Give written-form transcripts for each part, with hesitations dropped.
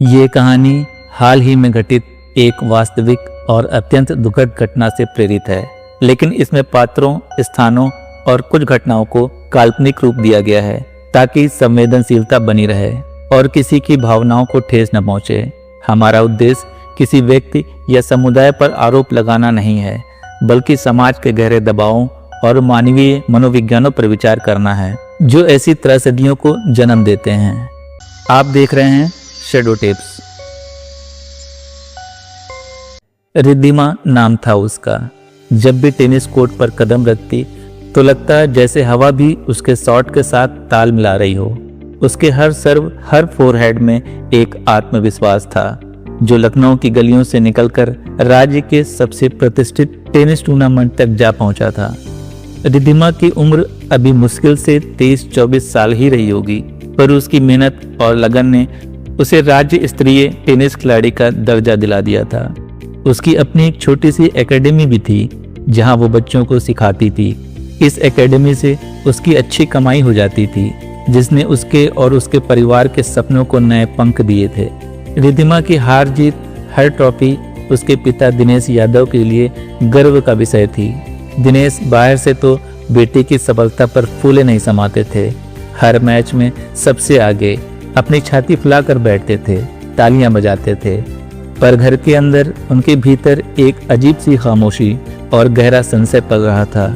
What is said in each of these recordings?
ये कहानी हाल ही में घटित एक वास्तविक और अत्यंत दुखद घटना से प्रेरित है, लेकिन इसमें पात्रों, स्थानों और कुछ घटनाओं को काल्पनिक रूप दिया गया है ताकि संवेदनशीलता बनी रहे और किसी की भावनाओं को ठेस न पहुंचे। हमारा उद्देश्य किसी व्यक्ति या समुदाय पर आरोप लगाना नहीं है, बल्कि समाज के गहरे दबावों और मानवीय मनोविज्ञानों पर विचार करना है जो ऐसी त्रसदियों को जन्म देते हैं। आप देख रहे हैं शैडो टिप्स। रिद्धिमा नाम था उसका। जब भी टेनिस कोर्ट पर कदम रखती तो लगता जैसे हवा भी उसके शॉट के साथ ताल मिला रही हो। उसके हर सर्व, हर फोरहेड में एक आत्मविश्वास था जो लखनऊ की गलियों से निकलकर राज्य के सबसे प्रतिष्ठित टेनिस टूर्नामेंट तक जा पहुंचा था। रिद्धिमा की उम्र अभी मुश्किल से 23-24 साल ही रही होगी, पर उसकी मेहनत और लगन ने उसे राज्य स्तरीय टेनिस खिलाड़ी का दर्जा दिला दिया था। उसकी अपनी एक छोटी सी एकेडमी भी थी जहां वो बच्चों को सिखाती थी। इस एकेडमी से उसकी अच्छी कमाई हो जाती थी, जिसने उसके और उसके परिवार के सपनों को नए पंख दिए थे। रिद्धिमा की हार जीत, हर ट्रॉफी उसके पिता दिनेश यादव के लिए गर्व का विषय थी। दिनेश बाहर से तो बेटी की सफलता पर फूले नहीं समाते थे। हर मैच में सबसे आगे अपनी छाती फुलाकर बैठते थे, तालियां बजाते थे, पर घर के अंदर उनके भीतर एक अजीब सी खामोशी और गहरा संशय पल रहा था।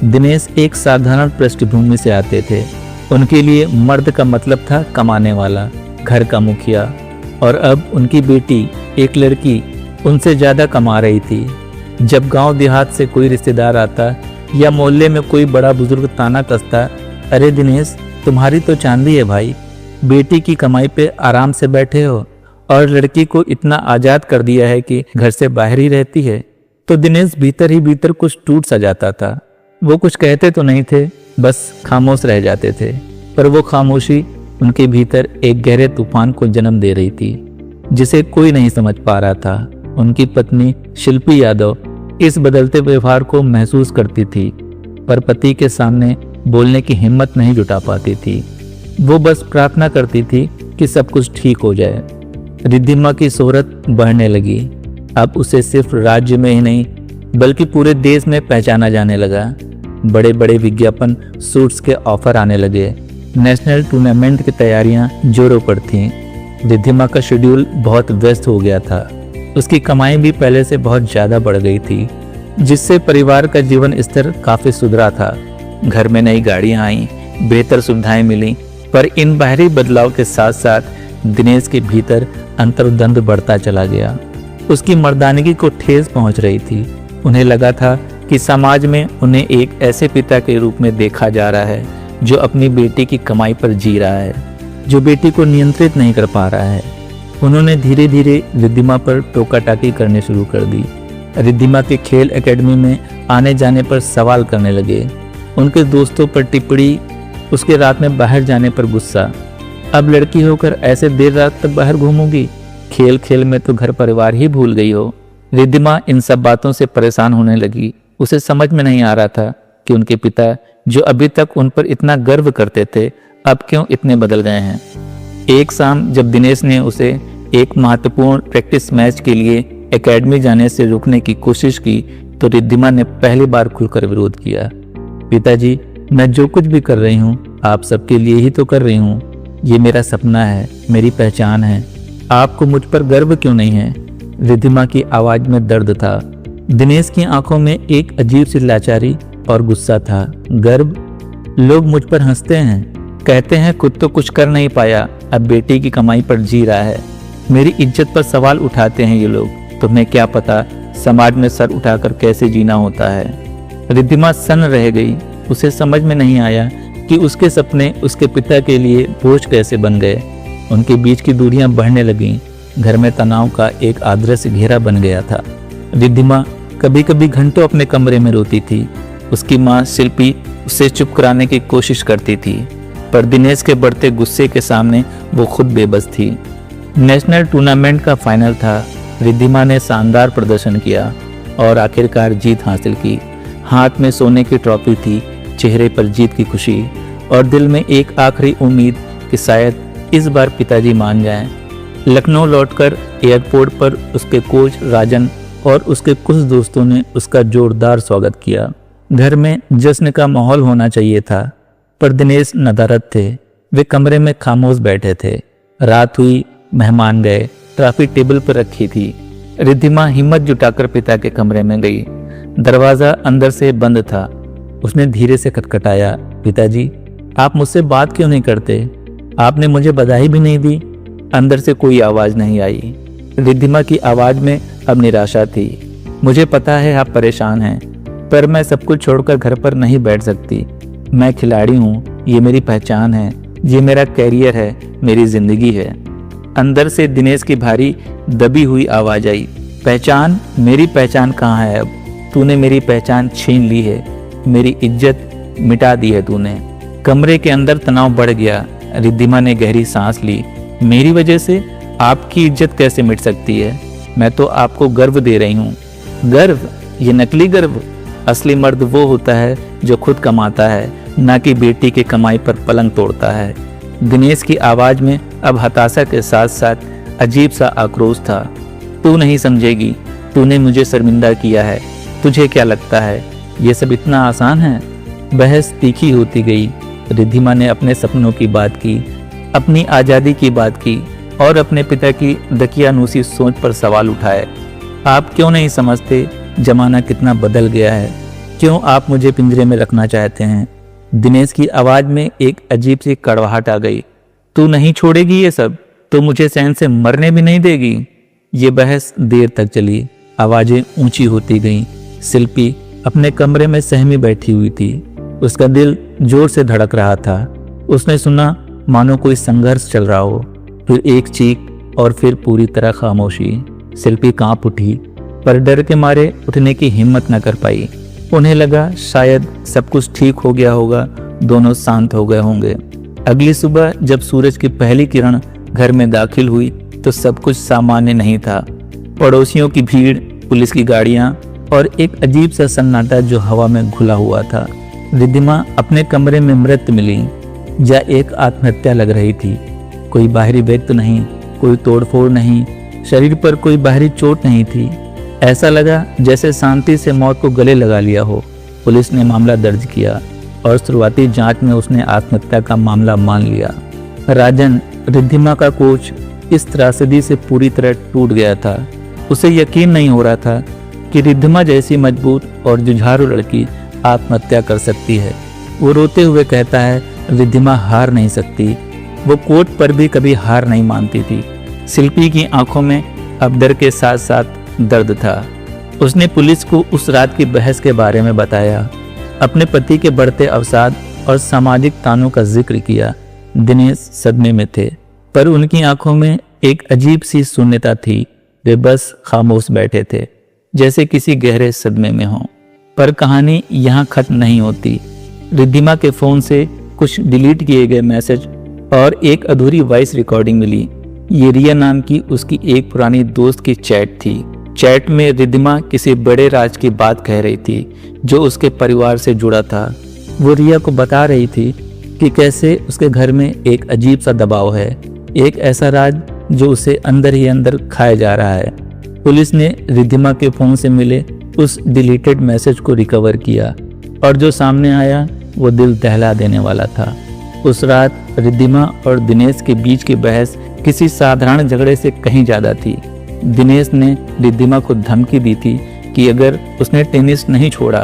दिनेश एक साधारण पृष्ठभूमि से आते थे। उनके लिए मर्द का मतलब था कमाने वाला, घर का मुखिया, और अब उनकी बेटी, एक लड़की, उनसे ज्यादा कमा रही थी। जब गांव देहात से कोई रिश्तेदार आता या मोहल्ले में कोई बड़ा बुजुर्ग ताना कसता, अरे दिनेश, तुम्हारी तो चांदी है भाई, बेटी की कमाई पे आराम से बैठे हो और लड़की को इतना आजाद कर दिया है कि घर से बाहर ही रहती है, तो दिनेश भीतर ही भीतर कुछ टूट सा जाता था। वो कुछ कहते तो नहीं थे, बस खामोश रह जाते थे, पर वो खामोशी उनके भीतर एक गहरे तूफान को जन्म दे रही थी जिसे कोई नहीं समझ पा रहा था। उनकी पत्नी शिल्पी यादव इस बदलते व्यवहार को महसूस करती थी, पर पति के सामने बोलने की हिम्मत नहीं जुटा पाती थी। वो बस प्रार्थना करती थी कि सब कुछ ठीक हो जाए। रिद्धिमा की शोहरत बढ़ने लगी। अब उसे सिर्फ राज्य में ही नहीं बल्कि पूरे देश में पहचाना जाने लगा। बड़े बड़े विज्ञापन सूट्स के ऑफर आने लगे। नेशनल टूर्नामेंट की तैयारियां जोरों पर थीं। रिद्धिमा का शेड्यूल बहुत व्यस्त हो गया था। उसकी कमाई भी पहले से बहुत ज्यादा बढ़ गई थी, जिससे परिवार का जीवन स्तर काफी सुधरा था। घर में नई गाड़ियां आई, बेहतर सुविधाएं मिली, पर इन बाहरी बदलाव के साथ साथ दिनेश के भीतर अंतर्द्वंद बढ़ता चला गया। उसकी मर्दानगी को ठेस पहुंच रही थी। उन्हें लगा था कि समाज में उन्हें एक ऐसे पिता के रूप में देखा जा रहा है जो अपनी बेटी की कमाई पर जी रहा है, जो बेटी को नियंत्रित नहीं कर पा रहा है। उन्होंने धीरे धीरे रिद्धिमा पर टोका टाकी करनी शुरू कर दी। रिद्धिमा के खेल एकेडमी में आने जाने पर सवाल करने लगे। उनके दोस्तों पर टिप्पणी, उसके रात में बाहर जाने पर गुस्सा। अब लड़की होकर ऐसे देर रात तक बाहर घूमोगी, खेल खेल में तो घर परिवार ही भूल गई हो। रिद्धिमा इन सब बातों से परेशान होने लगी। उसे समझ में नहीं आ रहा था कि उनके पिता, जो अभी तक उन पर इतना गर्व करते थे, अब क्यों इतने बदल गए हैं। एक शाम जब दिनेश ने उसे एक महत्वपूर्ण प्रैक्टिस मैच के लिए एकेडमी जाने से रोकने की कोशिश की, तो रिद्धिमा ने पहली बार खुलकर विरोध किया। पिताजी, मैं जो कुछ भी कर रही हूँ आप सबके लिए ही तो कर रही हूँ। ये मेरा सपना है, मेरी पहचान है। आपको मुझ पर गर्व क्यों नहीं है? रिद्धिमा की आवाज में दर्द था। दिनेश की आंखों में एक अजीब सी लाचारी और गुस्सा था। गर्व? लोग मुझ पर हंसते हैं, कहते हैं खुद तो कुछ कर नहीं पाया, अब बेटी की कमाई पर जी रहा है। मेरी इज्जत पर सवाल उठाते हैं ये लोग। तुम्हें क्या पता समाज में सर उठाकर कैसे जीना होता है। रिद्धिमा सन्न रह गई। उसे समझ में नहीं आया कि उसके सपने उसके पिता के लिए बोझ कैसे बन गए। उनके बीच की दूरियां बढ़ने लगीं। घर में तनाव का एक आदर्श घेरा बन गया था। रिद्धिमा कभी कभी घंटों अपने कमरे में रोती थी। उसकी माँ शिल्पी उसे चुप कराने की कोशिश करती थी, पर दिनेश के बढ़ते गुस्से के सामने वो खुद बेबस थी। नेशनल टूर्नामेंट का फाइनल था। रिद्धिमा ने शानदार प्रदर्शन किया और आखिरकार जीत हासिल की। हाथ में सोने की ट्रॉफी थी, चेहरे पर जीत की खुशी और दिल में एक आखिरी उम्मीद कि शायद इस बार पिताजी मान जाएं। लखनऊ लौटकर एयरपोर्ट पर उसके कोच राजन और उसके कुछ दोस्तों ने उसका जोरदार स्वागत किया। घर में जश्न का माहौल होना चाहिए था, पर दिनेश नदारद थे। वे कमरे में खामोश बैठे थे। रात हुई, मेहमान गए, ट्रॉफी टेबल पर रखी थी। रिद्धिमा हिम्मत जुटाकर पिता के कमरे में गई। दरवाजा अंदर से बंद था। उसने धीरे से खटखटाया, पिताजी, आप मुझसे बात क्यों नहीं करते? आपने मुझे बधाई भी नहीं दी। अंदर से कोई आवाज नहीं आई। रिद्धिमा की आवाज में अब निराशा थी। मुझे पता है आप परेशान हैं, पर मैं सब कुछ छोड़कर घर पर नहीं बैठ सकती। मैं खिलाड़ी हूँ, ये मेरी पहचान है, ये मेरा कैरियर है, मेरी जिंदगी है। अंदर से दिनेश की भारी दबी हुई आवाज आई, पहचान? मेरी पहचान कहाँ है अब? तूने मेरी पहचान छीन ली है, मेरी इज्जत मिटा दी है तूने। कमरे के अंदर तनाव बढ़ गया। रिद्धिमा ने गहरी सांस ली। मेरी वजह से आपकी इज्जत कैसे मिट सकती है? मैं तो आपको गर्व दे रही हूँ। गर्व? ये नकली गर्व। असली मर्द वो होता है जो खुद कमाता है, ना कि बेटी की कमाई पर पलंग तोड़ता है। दिनेश की आवाज में अब हताशा के साथ साथ अजीब सा आक्रोश था। तू नहीं समझेगी, तूने मुझे शर्मिंदा किया है। तुझे क्या लगता है ये सब इतना आसान है? बहस तीखी होती गई। रिद्धिमा ने अपने सपनों की बात की, अपनी आज़ादी की बात की और अपने पिता की दकियानूसी सोच पर सवाल उठाए। आप क्यों नहीं समझते जमाना कितना बदल गया है? क्यों आप मुझे पिंजरे में रखना चाहते हैं? दिनेश की आवाज में एक अजीब सी कड़वाहट आ गई। तू नहीं छोड़ेगी ये सब? तो मुझे चैन से मरने भी नहीं देगी? ये बहस देर तक चली। आवाजें ऊंची होती गईं। शिल्पी अपने कमरे में सहमी बैठी हुई थी। उसका दिल जोर से धड़क रहा था। उसने सुना मानो कोई संघर्ष चल रहा हो। फिर एक चीख और फिर पूरी तरह खामोशी। शिल्पी कांप उठी, पर डर के मारे उठने की हिम्मत न कर पाई। उन्हें लगा शायद सब कुछ ठीक हो गया होगा, दोनों शांत हो गए होंगे। अगली सुबह जब सूरज की पहली किरण घर में दाखिल हुई तो सब कुछ सामान्य नहीं था। पड़ोसियों की भीड़, पुलिस की गाड़ियां और एक अजीब सा सन्नाटा जो हवा में घुला हुआ था। रिद्धिमा अपने कमरे में मृत मिली, या एक आत्महत्या लग रही थी। कोई बाहरी व्यक्ति नहीं, कोई तोड़फोड़ नहीं, शरीर पर कोई बाहरी चोट नहीं थी। ऐसा लगा जैसे शांति से मौत को गले लगा लिया हो। पुलिस ने मामला दर्ज किया और शुरुआती जांच में उसने आत्महत्या का मामला मान लिया। राजन, रिद्धिमा का कोच, इस त्रासदी से पूरी तरह टूट गया था। उसे यकीन नहीं हो रहा था कि रिद्धिमा जैसी मजबूत और जुझारू लड़की आत्महत्या कर सकती है। वो रोते हुए कहता है, रिद्धिमा हार नहीं सकती। वो कोर्ट पर भी कभी हार नहीं मानती थी। शिल्पी की आंखों में अब डर के साथ साथ दर्द था। उसने पुलिस को उस रात की बहस के बारे में बताया, अपने पति के बढ़ते अवसाद और सामाजिक तानों का जिक्र किया। दिनेश सदमे में थे, पर उनकी आंखों में एक अजीब सी शून्यता थी। वे बस खामोश बैठे थे, जैसे किसी गहरे सदमे में हों। पर कहानी यहाँ खत्म नहीं होती। रिद्धिमा के फोन से कुछ डिलीट किए गए मैसेज और एक अधूरी वॉइस रिकॉर्डिंग मिली। ये रिया नाम की उसकी एक पुरानी दोस्त की चैट थी। चैट में रिद्धिमा किसी बड़े राज की बात कह रही थी जो उसके परिवार से जुड़ा था। वो रिया को बता रही थी कि कैसे उसके घर में एक अजीब सा दबाव है, एक ऐसा राज जो उसे अंदर ही अंदर खाया जा रहा है। पुलिस ने रिद्धिमा के फोन से मिले उस डिलीटेड मैसेज को रिकवर किया और जो सामने आया वो दिल दहला देने वाला था। उस रात रिद्धिमा और दिनेश के बीच की बहस किसी साधारण झगड़े से कहीं ज्यादा थी। दिनेश ने रिद्धिमा को धमकी दी थी कि अगर उसने टेनिस नहीं छोड़ा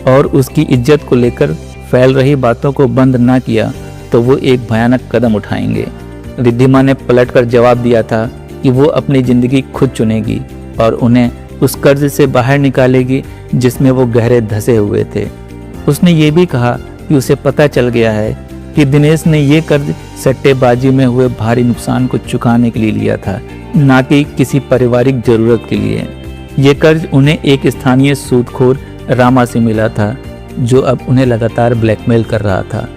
और उसकी इज्जत को लेकर फैल रही बातों को बंद ना किया तो वो एक भयानक कदम उठाएंगे। रिद्धिमा ने पलटकर जवाब दिया था कि वो अपनी जिंदगी खुद चुनेगी और उन्हें उस कर्ज से बाहर निकालेगी जिसमें वो गहरे धंसे हुए थे। उसने ये भी कहा कि उसे पता चल गया है कि दिनेश ने ये कर्ज सट्टेबाजी में हुए भारी नुकसान को चुकाने के लिए लिया था, ना कि किसी पारिवारिक जरूरत के लिए। ये कर्ज उन्हें एक स्थानीय सूदखोर रामा से मिला था जो अब उन्हें लगातार ब्लैकमेल कर रहा था।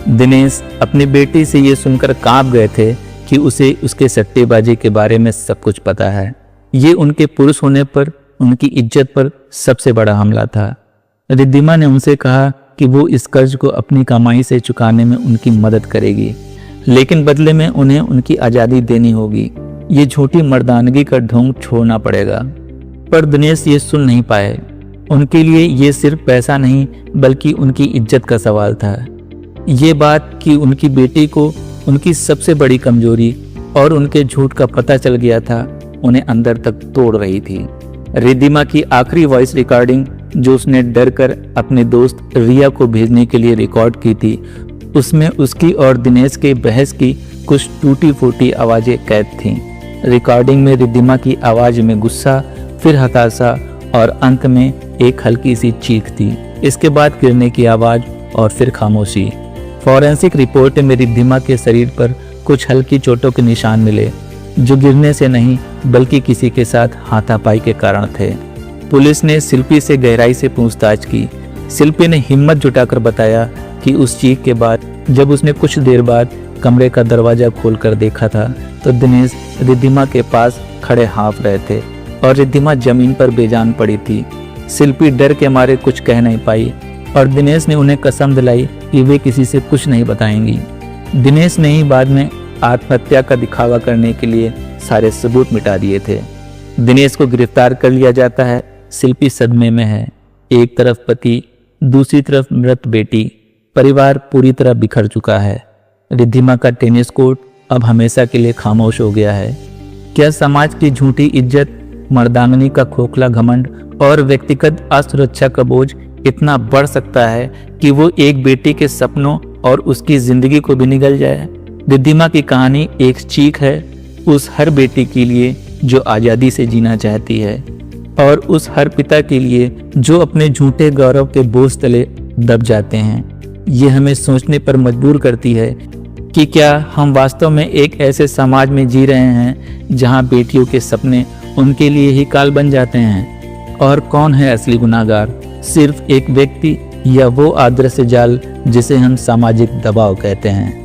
दिनेश अपनी बेटी से ये सुनकर कांप गए थे कि उसे उसके सट्टेबाजी के बारे में सब कुछ पता है। ये उनके पुरुष होने पर, उनकी इज्जत पर सबसे बड़ा हमला था। रिद्धिमा ने उनसे कहा कि वो इस कर्ज को अपनी कमाई से चुकाने में उनकी मदद करेगी, लेकिन बदले में उन्हें उनकी आज़ादी देनी होगी। ये झूठी मर्दानगी का ढोंग छोड़ना पड़ेगा। पर दिनेश ये सुन नहीं पाए। उनके लिए ये सिर्फ पैसा नहीं बल्कि उनकी इज्जत का सवाल था। ये बात कि उनकी बेटी को उनकी सबसे बड़ी कमजोरी और उनके झूठ का पता चल गया था उन्हें अंदर तक तोड़ रही थी। रिद्धिमा की आखिरी वॉइस रिकॉर्डिंग जो उसने डर कर अपने दोस्त रिया को भेजने के लिए रिकॉर्ड की थी, उसमें उसकी और दिनेश के बहस की कुछ टूटी फूटी आवाजें कैद थीं। रिकॉर्डिंग में रिद्धिमा की आवाज में गुस्सा, फिर हताशा और अंत में एक हल्की सी चीख थी। इसके बाद गिरने की आवाज और फिर खामोशी। फॉरेंसिक रिपोर्ट में रिद्धिमा के शरीर पर कुछ हल्की चोटों के निशान मिले जो गिरने से नहीं बल्कि किसी के साथ हाथापाई के कारण थे। पुलिस ने शिल्पी से गहराई से पूछताछ की। शिल्पी ने हिम्मत जुटाकर बताया कि उस चीख के बाद जब उसने कुछ देर बाद कमरे का दरवाजा खोलकर देखा था तो दिनेश रिद्धिमा के पास खड़े हाँफ रहे थे और रिद्धिमा जमीन पर बेजान पड़ी थी। शिल्पी डर के मारे कुछ कह नहीं पाई और दिनेश ने उन्हें कसम दिलाई कि वे किसी से कुछ नहीं बताएंगी। दिनेश ने ही बाद में आत्महत्या का दिखावा करने के लिए सारे सबूत मिटा दिए थे। दिनेश को गिरफ्तार कर लिया जाता है। शिल्पी सदमे में है। एक तरफ पति, दूसरी तरफ मृत बेटी। परिवार पूरी तरह बिखर चुका है। रिद्धिमा का टेनिस कोर्ट अब हमेशा के लिए खामोश हो गया है। क्या समाज की झूठी इज्जत, मर्दांगनी का खोखला घमंड और व्यक्तिगत असुरक्षा का बोझ इतना बढ़ सकता है कि वो एक बेटी के सपनों और उसकी जिंदगी को भी निगल जाए? रिद्धिमा की कहानी एक चीख है उस हर बेटी के लिए जो आज़ादी से जीना चाहती है और उस हर पिता के लिए जो अपने झूठे गौरव के बोझ तले दब जाते हैं। ये हमें सोचने पर मजबूर करती है कि क्या हम वास्तव में एक ऐसे समाज में जी रहे हैं जहां बेटियों के सपने उनके लिए ही काल बन जाते हैं? और कौन है असली गुनाहगार? सिर्फ एक व्यक्ति या वो आदर्श जाल जिसे हम सामाजिक दबाव कहते हैं?